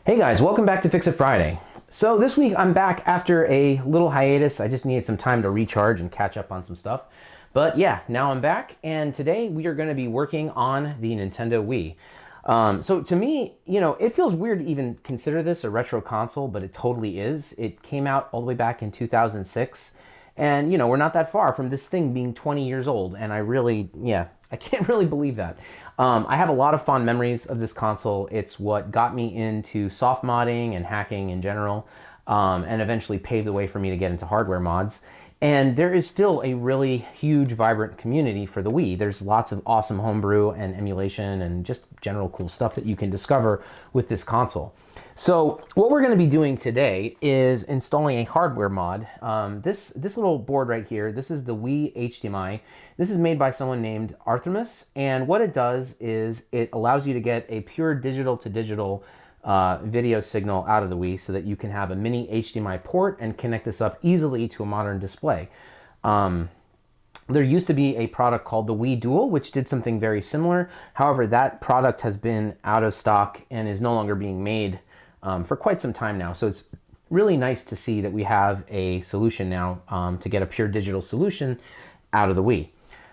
Hey guys, welcome back to Fix It Friday. So this week I'm back after a little hiatus. I just needed some time to recharge and catch up on some stuff. But yeah, now I'm back, and today we are going to be working on the Nintendo Wii. So to me, it feels weird to even consider this a retro console, but it totally is. It came out all the way back in 2006, and we're not that far from this thing being 20 years old, and I can't really believe that. I have a lot of fond memories of this console. It's what got me into soft modding and hacking in general, and eventually paved the way for me to get into hardware mods. And there is still a really huge, vibrant community for the Wii. There's lots of awesome homebrew and emulation and just general cool stuff that you can discover with this console. So what we're going to be doing today is installing a hardware mod. This little board right here, this is the WiiHDMI. This is made by someone named Arthrimus, and what it does is it allows you to get a pure digital to digital video signal out of the Wii so that you can have a mini HDMI port and connect this up easily to a modern display. There used to be a product called the Wii Dual, which did something very similar. However, that product has been out of stock and is no longer being made for quite some time now. So it's really nice to see that we have a solution now to get a pure digital solution out of the Wii.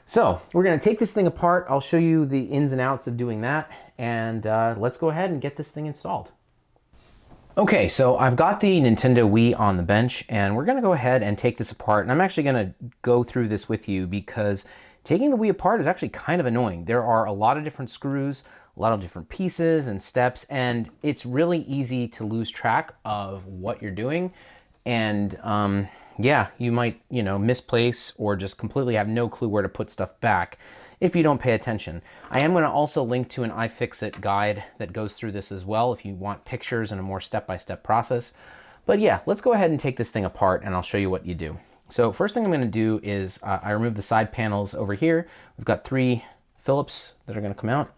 So we're going to take this thing apart. I'll show you the ins and outs of doing that, and let's go ahead and get this thing installed. Okay, so I've got the Nintendo Wii on the bench, and we're going to go ahead and take this apart. And I'm actually going to go through this with you because taking the Wii apart is actually kind of annoying. There are a lot of different screws, a lot of different pieces and steps, and it's really easy to lose track of what you're doing. And yeah, you might, misplace or just completely have no clue where to put stuff back if you don't pay attention. I am going to also link to an iFixit guide that goes through this as well if you want pictures and a more step-by-step process. But yeah, let's go ahead and take this thing apart and I'll show you what you do. So first thing I'm going to do is I remove the side panels over here. We've got 3 Phillips that are going to come out.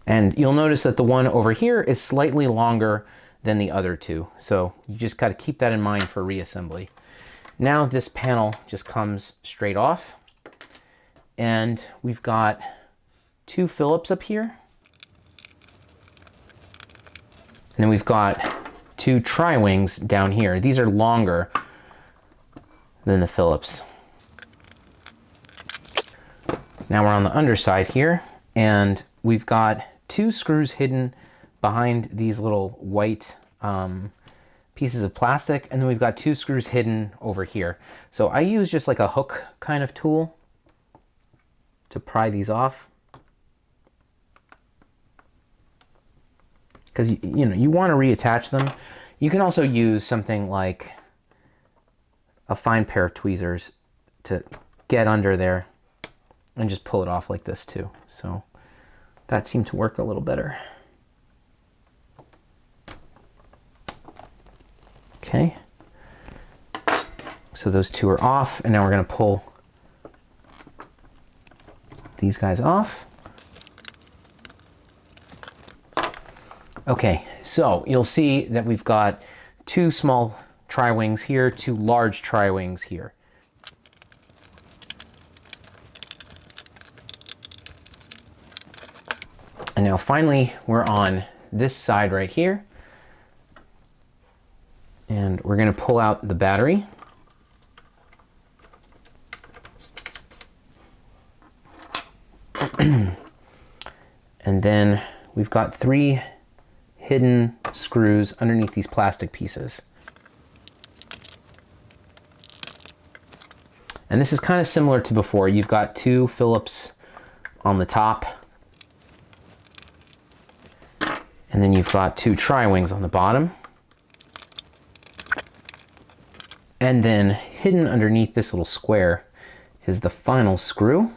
And you'll notice that the one over here is slightly longer than the other 2. So you just got to keep that in mind for reassembly. Now this panel just comes straight off, and we've got 2 Phillips up here. And then we've got 2 tri-wings down here. These are longer than the Phillips. Now we're on the underside here, and we've got 2 screws hidden behind these little white pieces of plastic, and then we've got 2 screws hidden over here. So I use just like a hook kind of tool to pry these off, because you want to reattach them. You can also use something like a fine pair of tweezers to get under there and just pull it off like this too. So that seemed to work a little better. Okay, so those 2 are off, and now we're going to pull these guys off. Okay, so you'll see that we've got 2 small tri-wings here, 2 large tri-wings here. And now finally, we're on this side right here. And we're going to pull out the battery. And then we've got 3 hidden screws underneath these plastic pieces. And this is kind of similar to before. You've got 2 Phillips on the top. And then you've got 2 tri-wings on the bottom. And then hidden underneath this little square is the final screw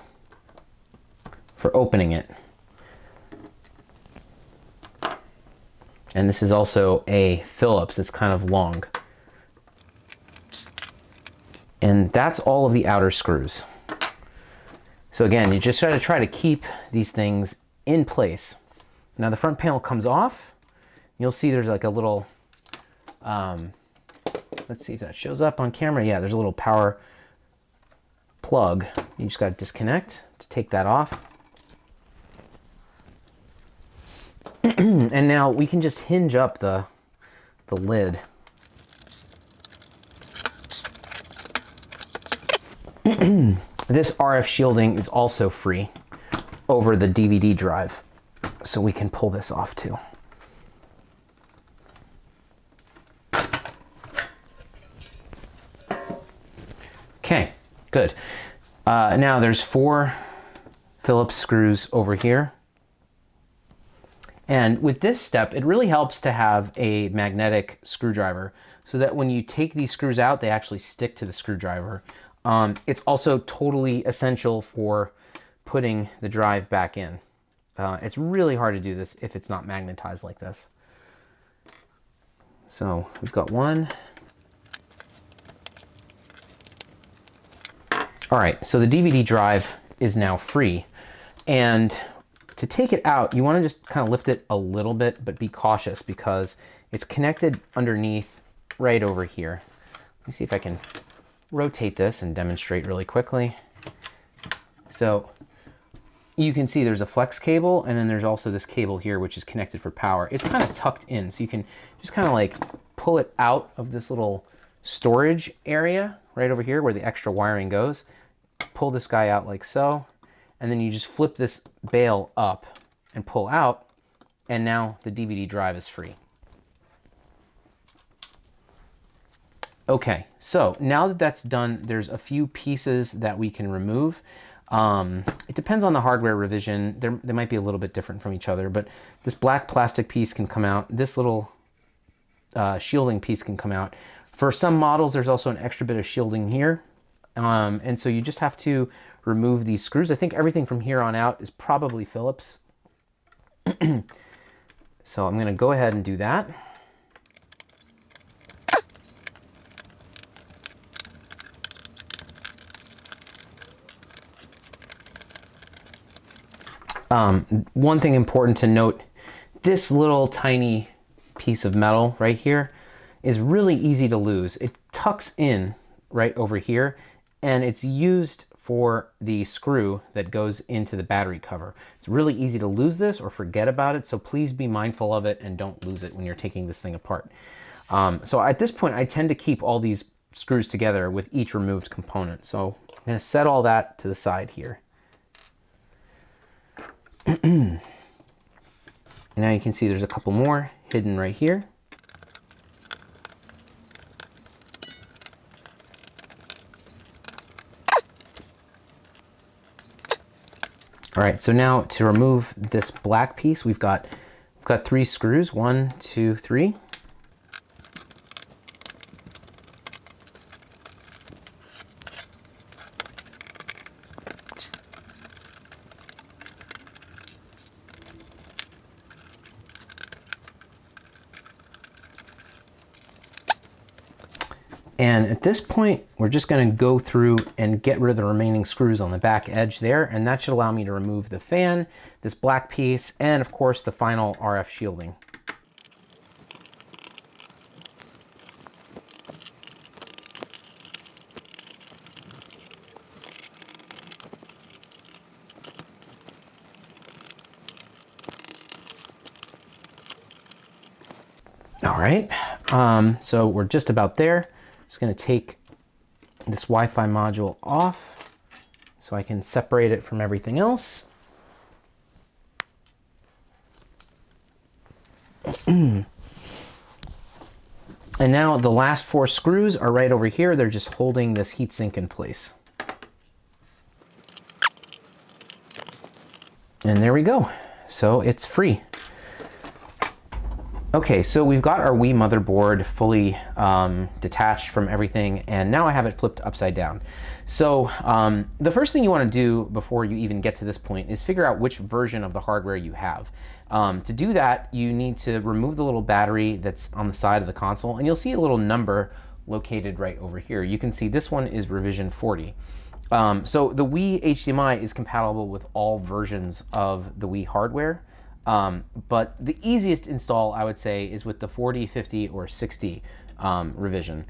for opening it. And this is also a Phillips. It's kind of long. And that's all of the outer screws. So again, you just try to keep these things in place. Now the front panel comes off. You'll see there's like a little let's see if that shows up on camera. Yeah, there's a little power plug. You just got to disconnect to take that off. And now we can just hinge up the lid. This RF shielding is also free over the DVD drive, so we can pull this off too. Okay, good. Now there's 4 Phillips screws over here. And with this step, it really helps to have a magnetic screwdriver so that when you take these screws out, they actually stick to the screwdriver. It's also totally essential for putting the drive back in. It's really hard to do this if it's not magnetized like this. So we've got 1. All right, so the DVD drive is now free. And to take it out, you want to just kind of lift it a little bit, but be cautious because it's connected underneath right over here. Let me see if I can rotate this and demonstrate really quickly. So you can see there's a flex cable, and then there's also this cable here which is connected for power. It's kind of tucked in, so you can just kind of like pull it out of this little storage area right over here where the extra wiring goes. Pull this guy out like so, and then you just flip this bail up and pull out, and now the DVD drive is free. Okay, so now that that's done, there's a few pieces that we can remove. It depends on the hardware revision. They might be a little bit different from each other, but this black plastic piece can come out. This little shielding piece can come out. For some models, there's also an extra bit of shielding here. And so you just have to remove these screws. I think everything from here on out is probably Phillips. So I'm going to go ahead and do that. One thing important to note, this little tiny piece of metal right here is really easy to lose. It tucks in right over here, and it's used for the screw that goes into the battery cover. It's really easy to lose this or forget about it, so please be mindful of it and don't lose it when you're taking this thing apart. So at this point, I tend to keep all these screws together with each removed component. So I'm going to set all that to the side here. And now you can see there's a couple more hidden right here. All right, so now to remove this black piece, we've got 3 screws, 1, 2, 3. And at this point, we're just going to go through and get rid of the remaining screws on the back edge there, and that should allow me to remove the fan, this black piece, and of course the final RF shielding. All right, so we're just about there. Just going to take this Wi-Fi module off so I can separate it from everything else. And now the last 4 screws are right over here. They're just holding this heatsink in place. And there we go. So it's free. Okay, so we've got our Wii motherboard fully detached from everything, and now I have it flipped upside down. So the first thing you want to do before you even get to this point is figure out which version of the hardware you have. To do that, you need to remove the little battery that's on the side of the console, and you'll see a little number located right over here. You can see this one is revision 40. So the Wii HDMI is compatible with all versions of the Wii hardware. But the easiest install, I would say, is with the 40, 50, or 60 revision.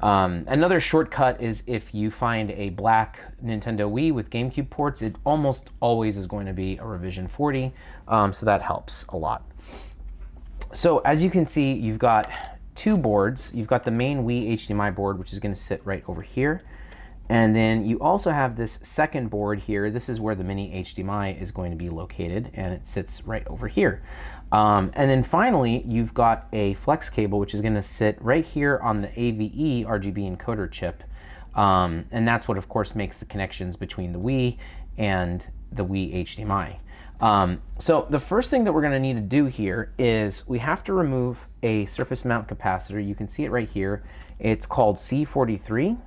Another shortcut is if you find a black Nintendo Wii with GameCube ports, it almost always is going to be a revision 40, so that helps a lot. So as you can see, you've got two boards. You've got the main Wii HDMI board, which is going to sit right over here. And then you also have this second board here. This is where the mini HDMI is going to be located, and it sits right over here. And then finally, you've got a flex cable, which is going to sit right here on the AVE RGB encoder chip. And that's what, of course, makes the connections between the Wii and the Wii HDMI. So the first thing that we're going to need to do here is we have to remove a surface mount capacitor. You can see it right here. It's called C43.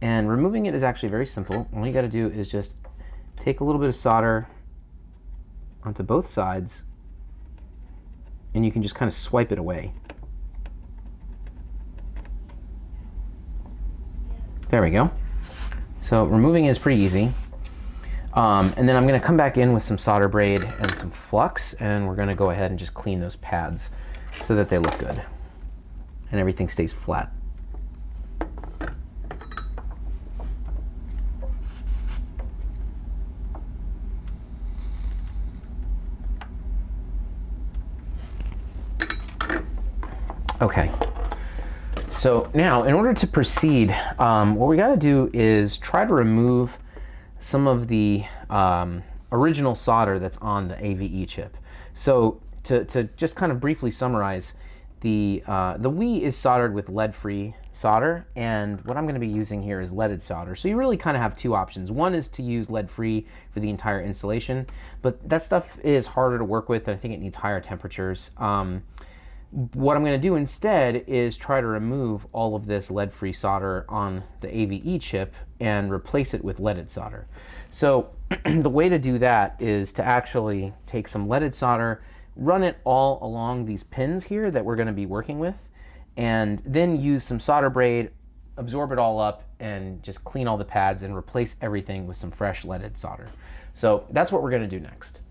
And removing it is actually very simple. All you got to do is just take a little bit of solder onto both sides, and you can just kind of swipe it away. There we go. So removing it is pretty easy. And then I'm going to come back in with some solder braid and some flux, and we're going to go ahead and just clean those pads so that they look good and everything stays flat. Okay, so now in order to proceed, what we got to do is try to remove some of the original solder that's on the AVE chip. So to just kind of briefly summarize, the Wii is soldered with lead-free solder, and what I'm going to be using here is leaded solder. So you really kind of have two options. One is to use lead-free for the entire installation, but that stuff is harder to work with, and I think it needs higher temperatures. What I'm going to do instead is try to remove all of this lead-free solder on the AVE chip and replace it with leaded solder. So the way to do that is to actually take some leaded solder, run it all along these pins here that we're going to be working with, and then use some solder braid, absorb it all up, and just clean all the pads and replace everything with some fresh leaded solder. So that's what we're going to do next.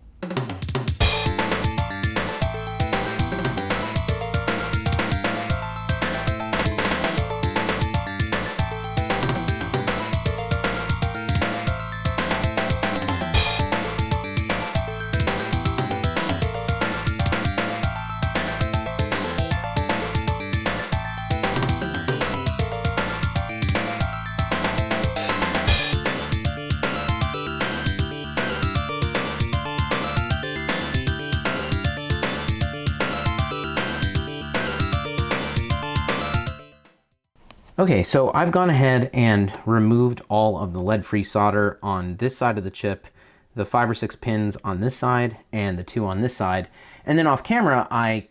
Okay, so I've gone ahead and removed all of the lead-free solder on this side of the chip, the 5 or 6 pins on this side, and the 2 on this side. And then off camera, I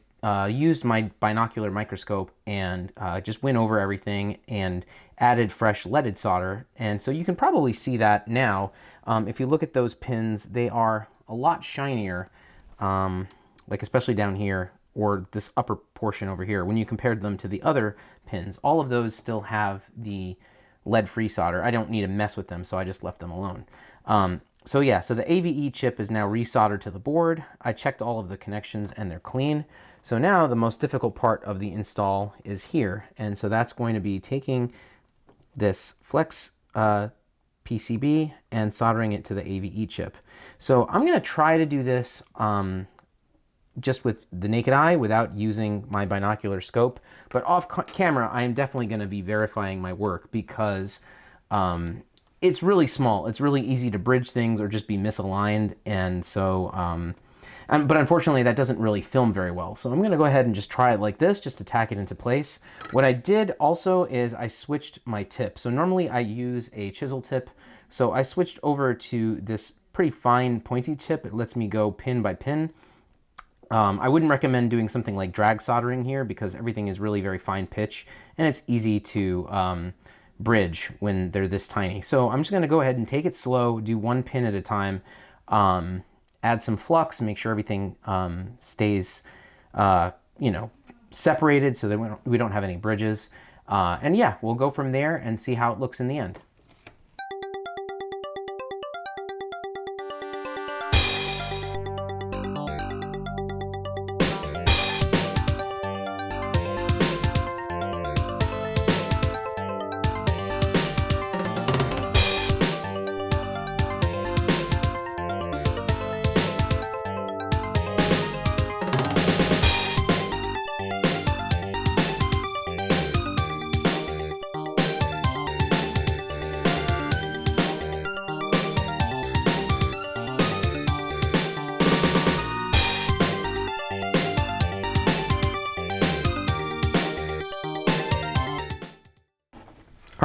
used my binocular microscope and just went over everything and added fresh leaded solder. And so you can probably see that now. If you look at those pins, they are a lot shinier, like especially down here, or this upper portion over here, when you compared them to the other pins. All of those still have the lead-free solder. I don't need to mess with them, so I just left them alone. So yeah, so the AVE chip is now resoldered to the board. I checked all of the connections and they're clean. So now the most difficult part of the install is here. And so that's going to be taking this flex PCB and soldering it to the AVE chip. So I'm gonna try to do this just with the naked eye without using my binocular scope. But off camera, I am definitely going to be verifying my work because it's really small. It's really easy to bridge things or just be misaligned. And so, but unfortunately, that doesn't really film very well. So I'm going to go ahead and just try it like this, just to tack it into place. What I did also is I switched my tip. So normally I use a chisel tip. So I switched over to this pretty fine pointy tip. It lets me go pin by pin. I wouldn't recommend doing something like drag soldering here because everything is really very fine pitch and it's easy to bridge when they're this tiny. So I'm just going to go ahead and take it slow, do one pin at a time, add some flux, make sure everything stays, you know, separated so that we don't have any bridges. And yeah, we'll go from there and see how it looks in the end.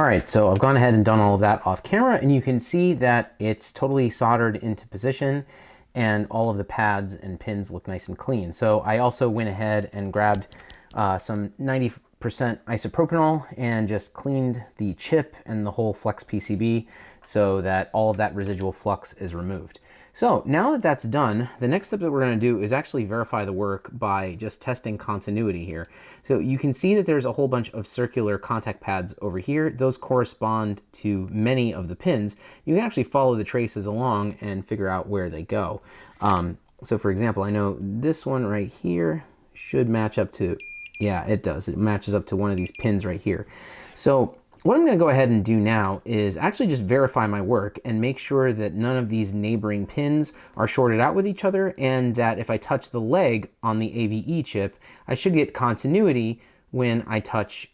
All right, so I've gone ahead and done all of that off camera, and you can see that it's totally soldered into position and all of the pads and pins look nice and clean. So I also went ahead and grabbed some 90% isopropanol and just cleaned the chip and the whole flex PCB so that all of that residual flux is removed. So now that that's done, the next step that we're going to do is actually verify the work by just testing continuity here. So you can see that there's a whole bunch of circular contact pads over here. Those correspond to many of the pins. You can actually follow the traces along and figure out where they go. So for example, I know this one right here should match up to, yeah, it does. It matches up to one of these pins right here. So what I'm going to go ahead and do now is actually just verify my work and make sure that none of these neighboring pins are shorted out with each other, and that if I touch the leg on the AVE chip, I should get continuity when I touch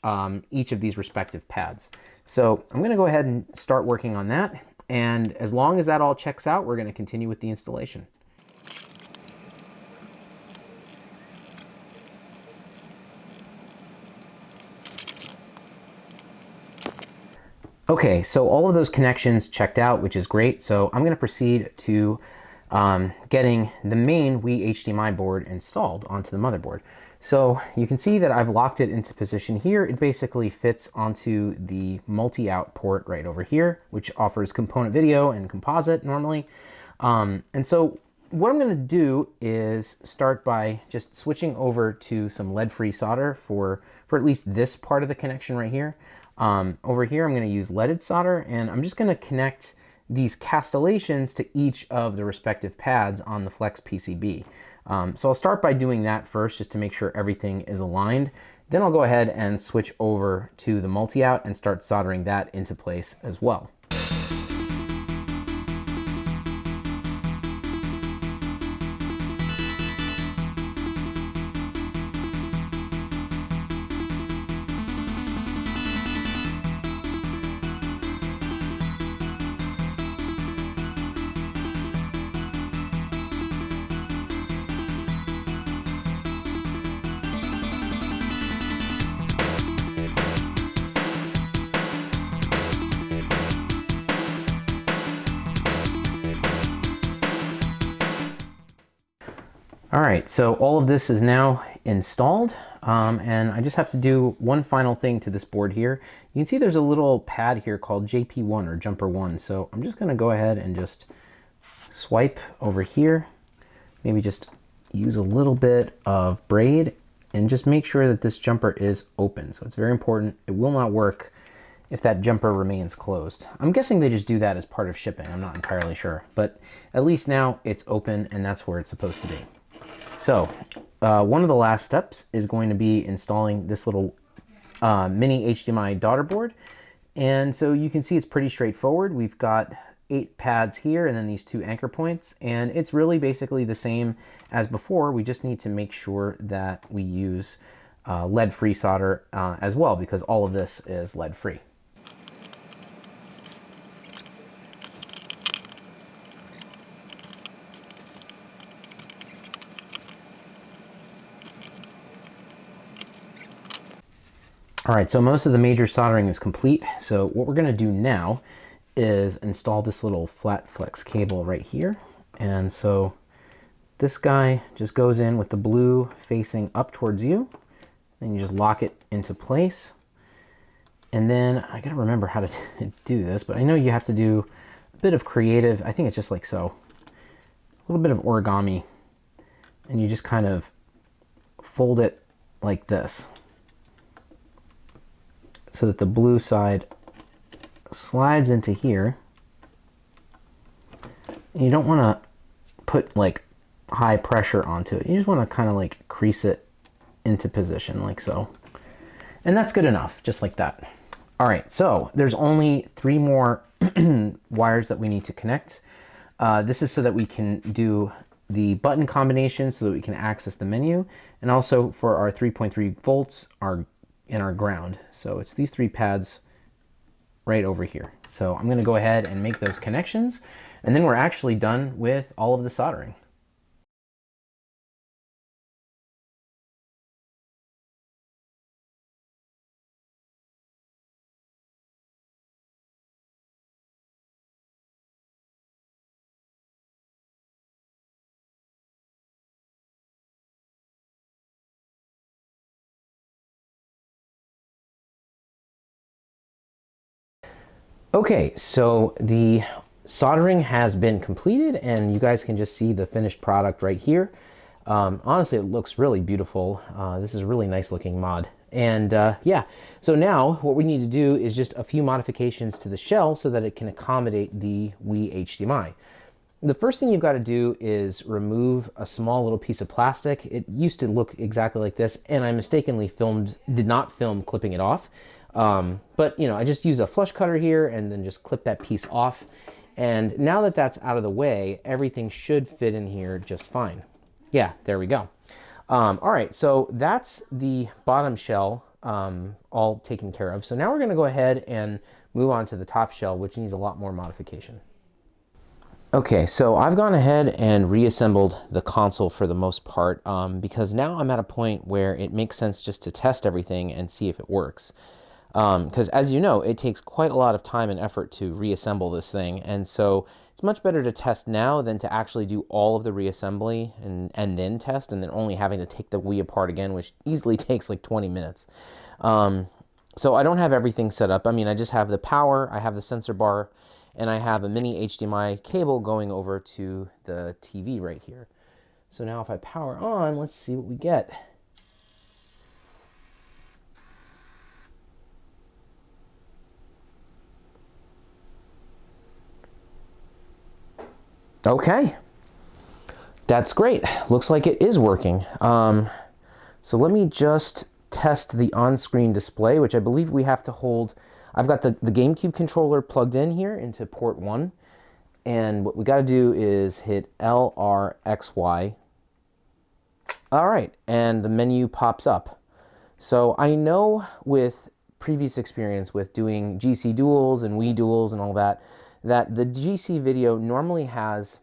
each of these respective pads. So I'm going to go ahead and start working on that, and as long as that all checks out, we're going to continue with the installation. Okay, so all of those connections checked out, which is great. So I'm going to proceed to getting the main Wii HDMI board installed onto the motherboard. So you can see that I've locked it into position here. It basically fits onto the multi-out port right over here, which offers component video and composite normally. And so what I'm going to do is start by just switching over to some lead-free solder for at least this part of the connection right here. Over here, I'm going to use leaded solder, and I'm just going to connect these castellations to each of the respective pads on the Flex PCB. So I'll start by doing that first, just to make sure everything is aligned. Then I'll go ahead and switch over to the multi-out and start soldering that into place as well. All right, so all of this is now installed, and I just have to do one final thing to this board here. You can see there's a little pad here called JP1 or Jumper 1, so I'm just gonna go ahead and just swipe over here, maybe just use a little bit of braid and just make sure that this jumper is open. So it's very important. It will not work if that jumper remains closed. I'm guessing they just do that as part of shipping. I'm not entirely sure, but at least now it's open and that's where it's supposed to be. So one of the last steps is going to be installing this little mini HDMI daughter board. And so you can see it's pretty straightforward. We've got 8 pads here and then these 2 anchor points. And it's really basically the same as before. We just need to make sure that we use lead-free solder as well, because all of this is lead-free. All right, so most of the major soldering is complete. So what we're gonna do now is install this little flat flex cable right here. And so this guy just goes in with the blue facing up towards you. Then you just lock it into place. And then I gotta remember how to do this, but I know you have to do a bit of creative, I think it's just like so. A little bit of origami. And you just kind of fold it like this, so that the blue side slides into here. And you don't want to put like high pressure onto it. You just want to kind of like crease it into position like so. And that's good enough, just like that. All right, so there's only 3 more wires that we need to connect. This is so that we can do the button combination so that we can access the menu, and also for our 3.3 volts, in our ground. So it's these 3 pads right over here. So I'm gonna go ahead and make those connections, and then we're actually done with all of the soldering. Okay, so the soldering has been completed and you guys can just see the finished product right here. Honestly, it looks really beautiful. This is a really nice looking mod. And yeah, so now what we need to do is just a few modifications to the shell so that it can accommodate the Wii HDMI. The first thing you've got to do is remove a small little piece of plastic. It used to look exactly like this, and I mistakenly did not film clipping it off. But you know, I just use a flush cutter here and then just clip that piece off. And now that that's out of the way, everything should fit in here just fine. Yeah, there we go. All right, so that's the bottom shell all taken care of. So now we're going to go ahead and move on to the top shell, which needs a lot more modification. Okay, so I've gone ahead and reassembled the console for the most part because now I'm at a point where it makes sense just to test everything and see if it works. Because as you know, it takes quite a lot of time and effort to reassemble this thing, and so it's much better to test now than to actually do all of the reassembly and then test, and then only having to take the Wii apart again, which easily takes like 20 minutes. So I don't have everything set up. I mean, I just have the power, I have the sensor bar, and I have a mini HDMI cable going over to the TV right here. So now if I power on, let's see what we get. Okay, that's great. Looks like it is working. So let me just test the on-screen display, which I believe we have to hold. I've got the GameCube controller plugged in here into port 1. And what we got to do is hit LRXY. All right, and the menu pops up. So I know with previous experience with doing GC duals and Wii duals and all that, that the GC video normally has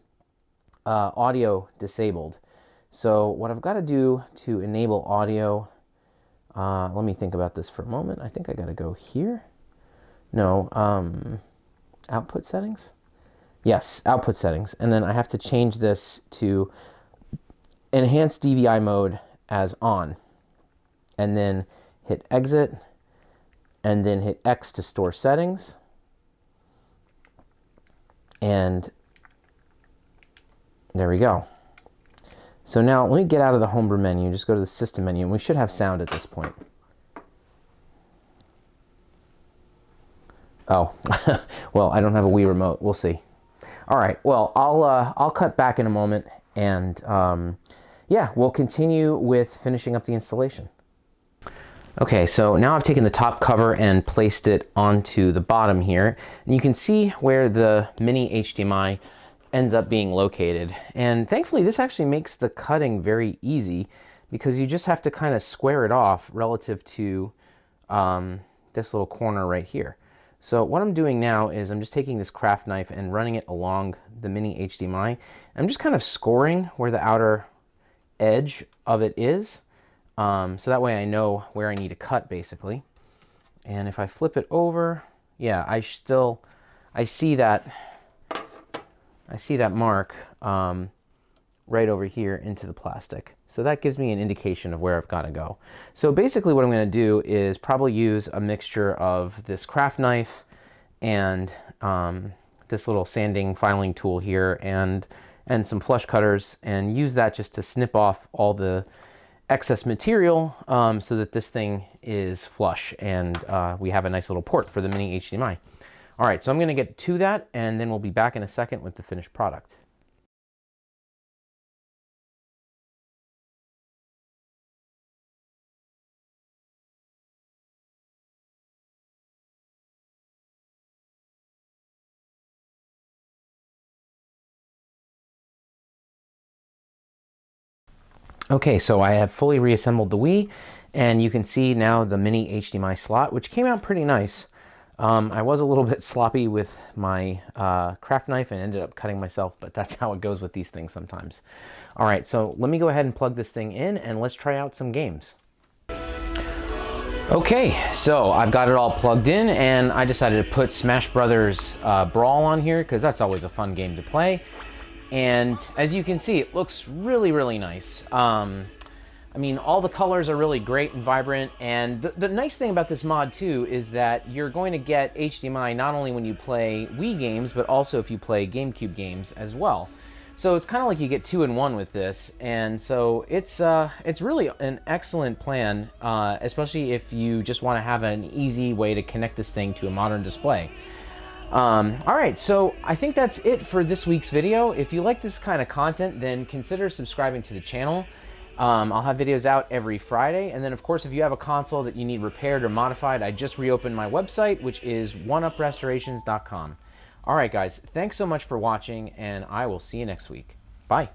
audio disabled. So what I've got to do to enable audio, let me think about this for a moment. I think I got to go here. No, output settings? Yes, output settings. And then I have to change this to enhanced DVI mode as on. And then hit exit, and then hit X to store settings. And there we go. So now let me get out of the homebrew menu, just go to the system menu, and we should have sound at this point. Oh, well, I don't have a Wii remote. We'll see. All right, well, I'll cut back in a moment, and yeah, we'll continue with finishing up the installation. Okay, so now I've taken the top cover and placed it onto the bottom here, and you can see where the mini HDMI ends up being located. And thankfully, this actually makes the cutting very easy because you just have to kind of square it off relative to this little corner right here. So what I'm doing now is I'm just taking this craft knife and running it along the mini HDMI. I'm just kind of scoring where the outer edge of it is. So that way I know where I need to cut, basically. And if I flip it over, yeah, I see that mark right over here into the plastic. So that gives me an indication of where I've got to go. So basically what I'm going to do is probably use a mixture of this craft knife and this little sanding filing tool here and some flush cutters, and use that just to snip off all the excess material so that this thing is flush and we have a nice little port for the mini HDMI. All right, so I'm going to get to that, and then we'll be back in a second with the finished product. Okay, so I have fully reassembled the Wii, and you can see now the mini HDMI slot, which came out pretty nice. I was a little bit sloppy with my craft knife and ended up cutting myself, but that's how it goes with these things sometimes. All right, so let me go ahead and plug this thing in, and let's try out some games. Okay, so I've got it all plugged in, and I decided to put Smash Brothers Brawl on here because that's always a fun game to play. And as you can see, it looks really, really nice. I I mean, all the colors are really great and vibrant, and the nice thing about this mod too is that you're going to get HDMI not only when you play Wii games, but also if you play GameCube games as well. So it's kind of like you get 2-in-1 with this, and so it's really an excellent plan, especially if you just want to have an easy way to connect this thing to a modern display. All right, so I think that's it for this week's video. If you like this kind of content, then consider subscribing to the channel. I'll have videos out every Friday, and then of course if you have a console that you need repaired or modified, I just reopened my website, which is oneuprestorations.com. All right, guys, thanks so much for watching, and I will see you next week. Bye.